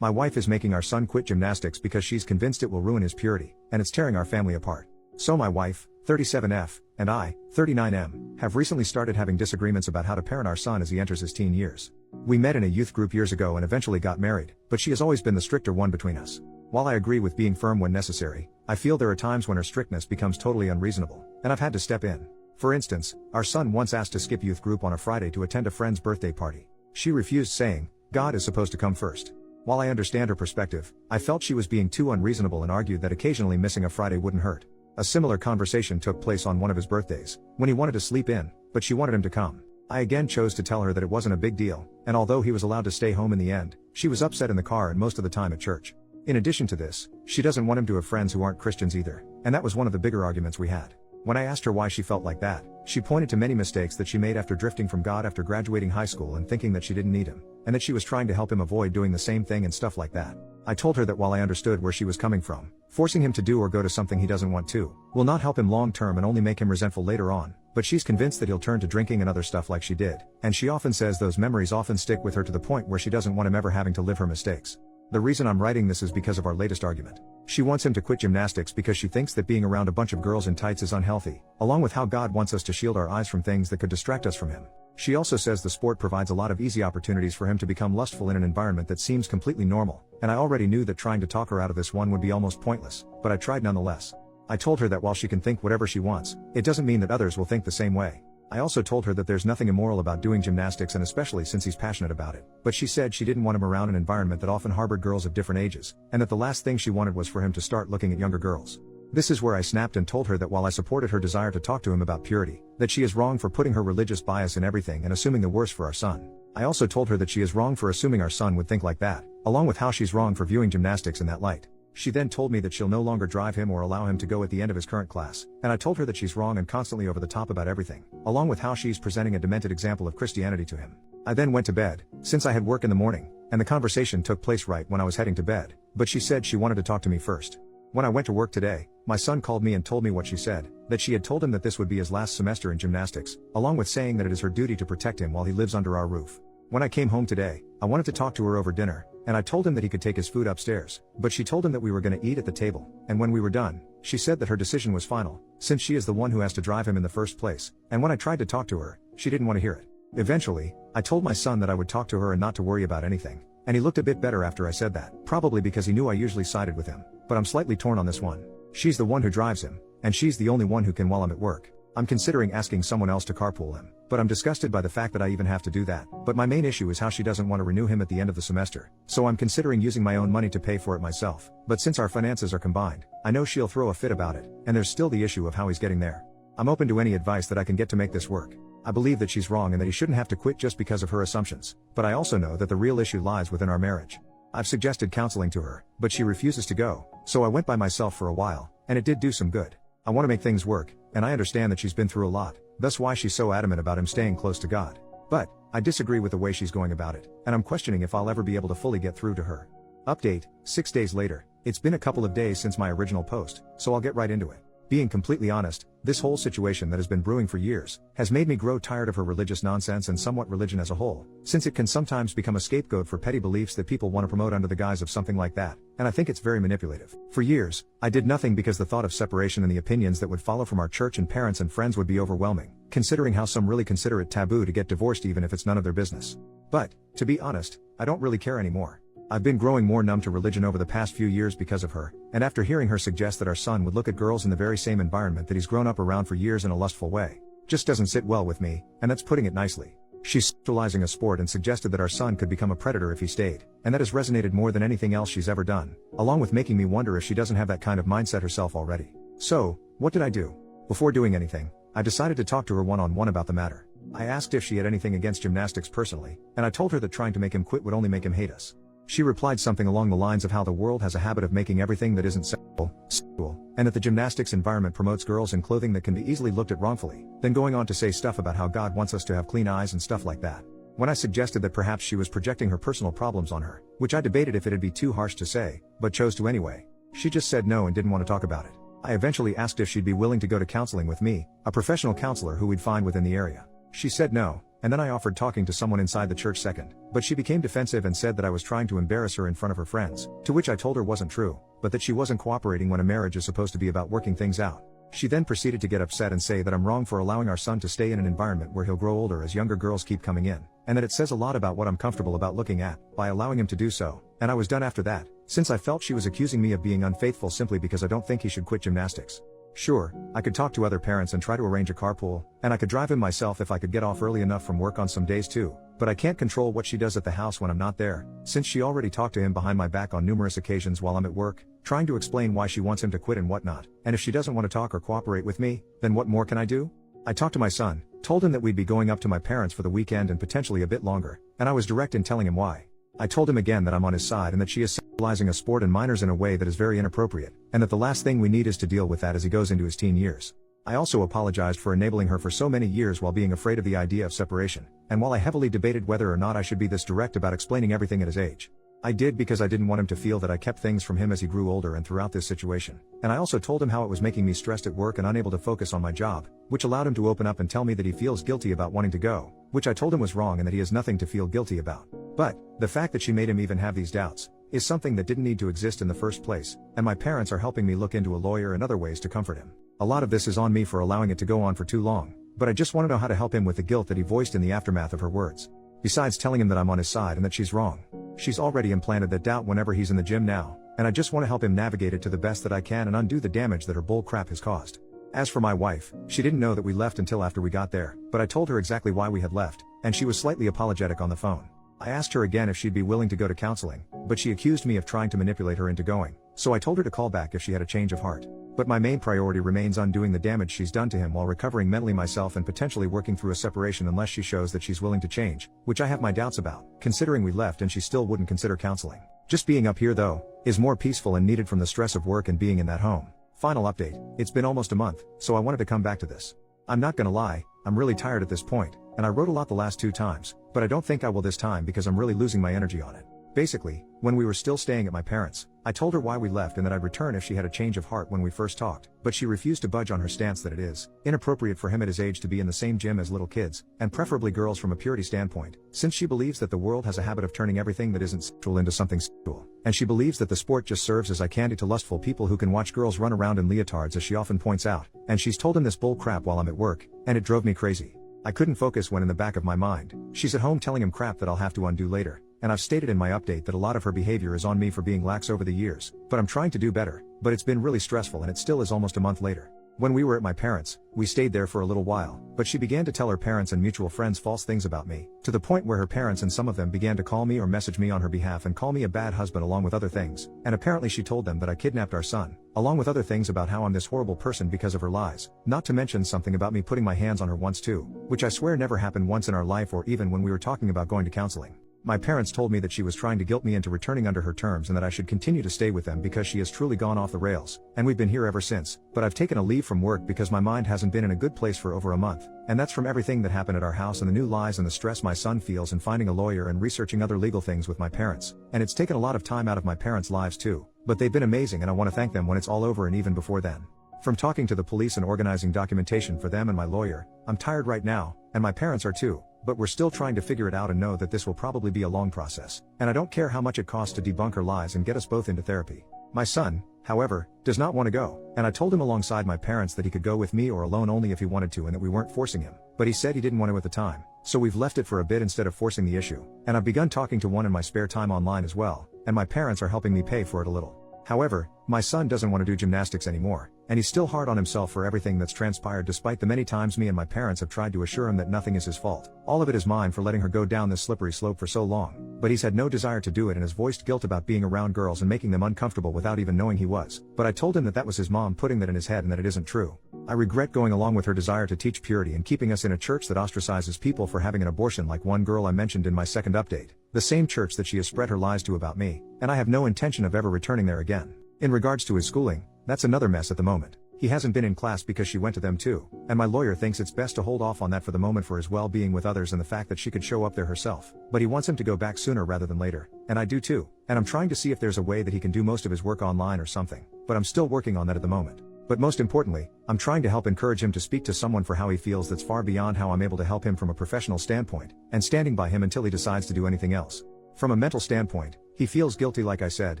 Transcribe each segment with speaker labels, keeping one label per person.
Speaker 1: My wife is making our son quit gymnastics because she's convinced it will ruin his purity, and it's tearing our family apart. So my wife, 37F, and I, 39M, have recently started having disagreements about how to parent our son as he enters his teen years. We met in a youth group years ago and eventually got married, but she has always been the stricter one between us. While I agree with being firm when necessary, I feel there are times when her strictness becomes totally unreasonable, and I've had to step in. For instance, our son once asked to skip youth group on a Friday to attend a friend's birthday party. She refused, saying, "God is supposed to come first." While I understand her perspective, I felt she was being too unreasonable and argued that occasionally missing a Friday wouldn't hurt. A similar conversation took place on one of his birthdays, when he wanted to sleep in, but she wanted him to come. I again chose to tell her that it wasn't a big deal, and although he was allowed to stay home in the end, she was upset in the car and most of the time at church. In addition to this, she doesn't want him to have friends who aren't Christians either, and that was one of the bigger arguments we had. When I asked her why she felt like that, she pointed to many mistakes that she made after drifting from God after graduating high school and thinking that she didn't need him, and that she was trying to help him avoid doing the same thing and stuff like that. I told her that while I understood where she was coming from, forcing him to do or go to something he doesn't want to, will not help him long term and only make him resentful later on, but she's convinced that he'll turn to drinking and other stuff like she did, and she often says those memories often stick with her to the point where she doesn't want him ever having to live her mistakes. The reason I'm writing this is because of our latest argument. She wants him to quit gymnastics because she thinks that being around a bunch of girls in tights is unhealthy, along with how God wants us to shield our eyes from things that could distract us from him. She also says the sport provides a lot of easy opportunities for him to become lustful in an environment that seems completely normal, and I already knew that trying to talk her out of this one would be almost pointless, but I tried nonetheless. I told her that while she can think whatever she wants, it doesn't mean that others will think the same way. I also told her that there's nothing immoral about doing gymnastics, and especially since he's passionate about it, but she said she didn't want him around an environment that often harbored girls of different ages, and that the last thing she wanted was for him to start looking at younger girls. This is where I snapped and told her that while I supported her desire to talk to him about purity, that she is wrong for putting her religious bias in everything and assuming the worst for our son. I also told her that she is wrong for assuming our son would think like that, along with how she's wrong for viewing gymnastics in that light. She then told me that she'll no longer drive him or allow him to go at the end of his current class, and I told her that she's wrong and constantly over the top about everything, along with how she's presenting a demented example of Christianity to him. I then went to bed, since I had work in the morning, and the conversation took place right when I was heading to bed, but she said she wanted to talk to me first. When I went to work today, my son called me and told me what she said, that she had told him that this would be his last semester in gymnastics, along with saying that it is her duty to protect him while he lives under our roof. When I came home today, I wanted to talk to her over dinner, and I told him that he could take his food upstairs, but she told him that we were going to eat at the table, and when we were done, she said that her decision was final, since she is the one who has to drive him in the first place, and when I tried to talk to her, she didn't want to hear it. Eventually, I told my son that I would talk to her and not to worry about anything, and he looked a bit better after I said that, probably because he knew I usually sided with him, but I'm slightly torn on this one. She's the one who drives him, and she's the only one who can while I'm at work. I'm considering asking someone else to carpool him, but I'm disgusted by the fact that I even have to do that. But my main issue is how she doesn't want to renew him at the end of the semester, so I'm considering using my own money to pay for it myself. But since our finances are combined, I know she'll throw a fit about it, and there's still the issue of how he's getting there. I'm open to any advice that I can get to make this work. I believe that she's wrong and that he shouldn't have to quit just because of her assumptions, but I also know that the real issue lies within our marriage. I've suggested counseling to her, but she refuses to go, so I went by myself for a while, and it did do some good. I want to make things work, and I understand that she's been through a lot, thus why she's so adamant about him staying close to God. But, I disagree with the way she's going about it, and I'm questioning if I'll ever be able to fully get through to her. Update, 6 days later. It's been a couple of days since my original post, so I'll get right into it. Being completely honest, this whole situation that has been brewing for years, has made me grow tired of her religious nonsense and somewhat religion as a whole, since it can sometimes become a scapegoat for petty beliefs that people want to promote under the guise of something like that, and I think it's very manipulative. For years, I did nothing because the thought of separation and the opinions that would follow from our church and parents and friends would be overwhelming, considering how some really consider it taboo to get divorced even if it's none of their business. But, to be honest, I don't really care anymore. I've been growing more numb to religion over the past few years because of her, and after hearing her suggest that our son would look at girls in the very same environment that he's grown up around for years in a lustful way, just doesn't sit well with me, and that's putting it nicely. She's sexualizing a sport and suggested that our son could become a predator if he stayed, and that has resonated more than anything else she's ever done, along with making me wonder if she doesn't have that kind of mindset herself already. So, what did I do? Before doing anything, I decided to talk to her one-on-one about the matter. I asked if she had anything against gymnastics personally, and I told her that trying to make him quit would only make him hate us. She replied something along the lines of how the world has a habit of making everything that isn't sexual, and that the gymnastics environment promotes girls in clothing that can be easily looked at wrongfully, then going on to say stuff about how God wants us to have clean eyes and stuff like that. When I suggested that perhaps she was projecting her personal problems on her, which I debated if it'd be too harsh to say, but chose to anyway, she just said no and didn't want to talk about it. I eventually asked if she'd be willing to go to counseling with me, a professional counselor who we'd find within the area. She said no, and then I offered talking to someone inside the church second, but she became defensive and said that I was trying to embarrass her in front of her friends, to which I told her wasn't true, but that she wasn't cooperating when a marriage is supposed to be about working things out. She then proceeded to get upset and say that I'm wrong for allowing our son to stay in an environment where he'll grow older as younger girls keep coming in, and that it says a lot about what I'm comfortable about looking at, by allowing him to do so, and I was done after that, since I felt she was accusing me of being unfaithful simply because I don't think he should quit gymnastics. Sure, I could talk to other parents and try to arrange a carpool, and I could drive him myself if I could get off early enough from work on some days too, but I can't control what she does at the house when I'm not there, since she already talked to him behind my back on numerous occasions while I'm at work, trying to explain why she wants him to quit and whatnot, and if she doesn't want to talk or cooperate with me, then what more can I do? I talked to my son, told him that we'd be going up to my parents for the weekend and potentially a bit longer, and I was direct in telling him why. I told him again that I'm on his side and that she is sexualizing a sport and minors in a way that is very inappropriate, and that the last thing we need is to deal with that as he goes into his teen years. I also apologized for enabling her for so many years while being afraid of the idea of separation, and while I heavily debated whether or not I should be this direct about explaining everything at his age. I did because I didn't want him to feel that I kept things from him as he grew older and throughout this situation, and I also told him how it was making me stressed at work and unable to focus on my job, which allowed him to open up and tell me that he feels guilty about wanting to go, which I told him was wrong and that he has nothing to feel guilty about. But, the fact that she made him even have these doubts, is something that didn't need to exist in the first place, and my parents are helping me look into a lawyer and other ways to comfort him. A lot of this is on me for allowing it to go on for too long, but I just want to know how to help him with the guilt that he voiced in the aftermath of her words. Besides telling him that I'm on his side and that she's wrong. She's already implanted that doubt whenever he's in the gym now, and I just want to help him navigate it to the best that I can and undo the damage that her bull crap has caused. As for my wife, she didn't know that we left until after we got there, but I told her exactly why we had left, and she was slightly apologetic on the phone. I asked her again if she'd be willing to go to counseling, but she accused me of trying to manipulate her into going, so I told her to call back if she had a change of heart. But my main priority remains undoing the damage she's done to him while recovering mentally myself and potentially working through a separation unless she shows that she's willing to change, which I have my doubts about, considering we left and she still wouldn't consider counseling. Just being up here though, is more peaceful and needed from the stress of work and being in that home. Final update, it's been almost a month, so I wanted to come back to this. I'm not gonna lie, I'm really tired at this point, and I wrote a lot the last 2 times, but I don't think I will this time because I'm really losing my energy on it. Basically, when we were still staying at my parents', I told her why we left and that I'd return if she had a change of heart when we first talked, but she refused to budge on her stance that it is inappropriate for him at his age to be in the same gym as little kids, and preferably girls from a purity standpoint, since she believes that the world has a habit of turning everything that isn't sexual into something sexual, and she believes that the sport just serves as eye candy to lustful people who can watch girls run around in leotards, as she often points out, and she's told him this bull crap while I'm at work, and it drove me crazy. I couldn't focus when in the back of my mind, she's at home telling him crap that I'll have to undo later. And I've stated in my update that a lot of her behavior is on me for being lax over the years, but I'm trying to do better, but it's been really stressful and it still is almost a month later. When we were at my parents', we stayed there for a little while, but she began to tell her parents and mutual friends false things about me, to the point where her parents and some of them began to call me or message me on her behalf and call me a bad husband along with other things, and apparently she told them that I kidnapped our son, along with other things about how I'm this horrible person because of her lies, not to mention something about me putting my hands on her once too, which I swear never happened once in our life or even when we were talking about going to counseling. My parents told me that she was trying to guilt me into returning under her terms and that I should continue to stay with them because she has truly gone off the rails, and we've been here ever since, but I've taken a leave from work because my mind hasn't been in a good place for over a month, and that's from everything that happened at our house and the new lies and the stress my son feels and finding a lawyer and researching other legal things with my parents, and it's taken a lot of time out of my parents' lives too, but they've been amazing and I want to thank them when it's all over and even before then. From talking to the police and organizing documentation for them and my lawyer, I'm tired right now, and my parents are too. But we're still trying to figure it out and know that this will probably be a long process, and I don't care how much it costs to debunk her lies and get us both into therapy. My son, however, does not want to go, and I told him alongside my parents that he could go with me or alone only if he wanted to and that we weren't forcing him, but he said he didn't want to at the time, so we've left it for a bit instead of forcing the issue, and I've begun talking to one in my spare time online as well, and my parents are helping me pay for it a little. However, my son doesn't want to do gymnastics anymore, and he's still hard on himself for everything that's transpired despite the many times me and my parents have tried to assure him that nothing is his fault. All of it is mine for letting her go down this slippery slope for so long, but he's had no desire to do it and has voiced guilt about being around girls and making them uncomfortable without even knowing he was, but I told him that that was his mom putting that in his head and that it isn't true. I regret going along with her desire to teach purity and keeping us in a church that ostracizes people for having an abortion like one girl I mentioned in my second update, the same church that she has spread her lies to about me, and I have no intention of ever returning there again. In regards to his schooling, that's another mess at the moment. He hasn't been in class because she went to them too, and my lawyer thinks it's best to hold off on that for the moment for his well-being with others and the fact that she could show up there herself, but he wants him to go back sooner rather than later, and I do too, and I'm trying to see if there's a way that he can do most of his work online or something, but I'm still working on that at the moment. But most importantly, I'm trying to help encourage him to speak to someone for how he feels that's far beyond how I'm able to help him from a professional standpoint, and standing by him until he decides to do anything else. From a mental standpoint, he feels guilty like I said,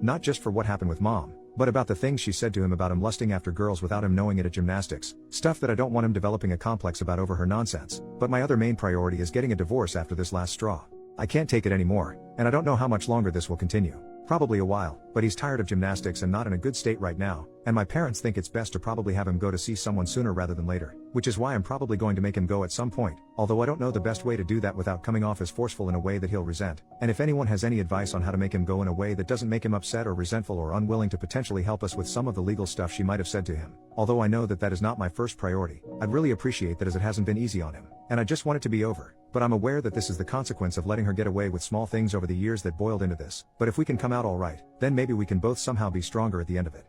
Speaker 1: not just for what happened with mom, but about the things she said to him about him lusting after girls without him knowing it at gymnastics, stuff that I don't want him developing a complex about over her nonsense. But my other main priority is getting a divorce after this last straw. I can't take it anymore, and I don't know how much longer this will continue. Probably a while, but he's tired of gymnastics and not in a good state right now, and my parents think it's best to probably have him go to see someone sooner rather than later, which is why I'm probably going to make him go at some point, although I don't know the best way to do that without coming off as forceful in a way that he'll resent. And if anyone has any advice on how to make him go in a way that doesn't make him upset or resentful or unwilling to potentially help us with some of the legal stuff she might have said to him, although I know that that is not my first priority, I'd really appreciate that, as it hasn't been easy on him, and I just want it to be over. But I'm aware that this is the consequence of letting her get away with small things over the years that boiled into this. But if we can come out all right, then maybe we can both somehow be stronger at the end of it.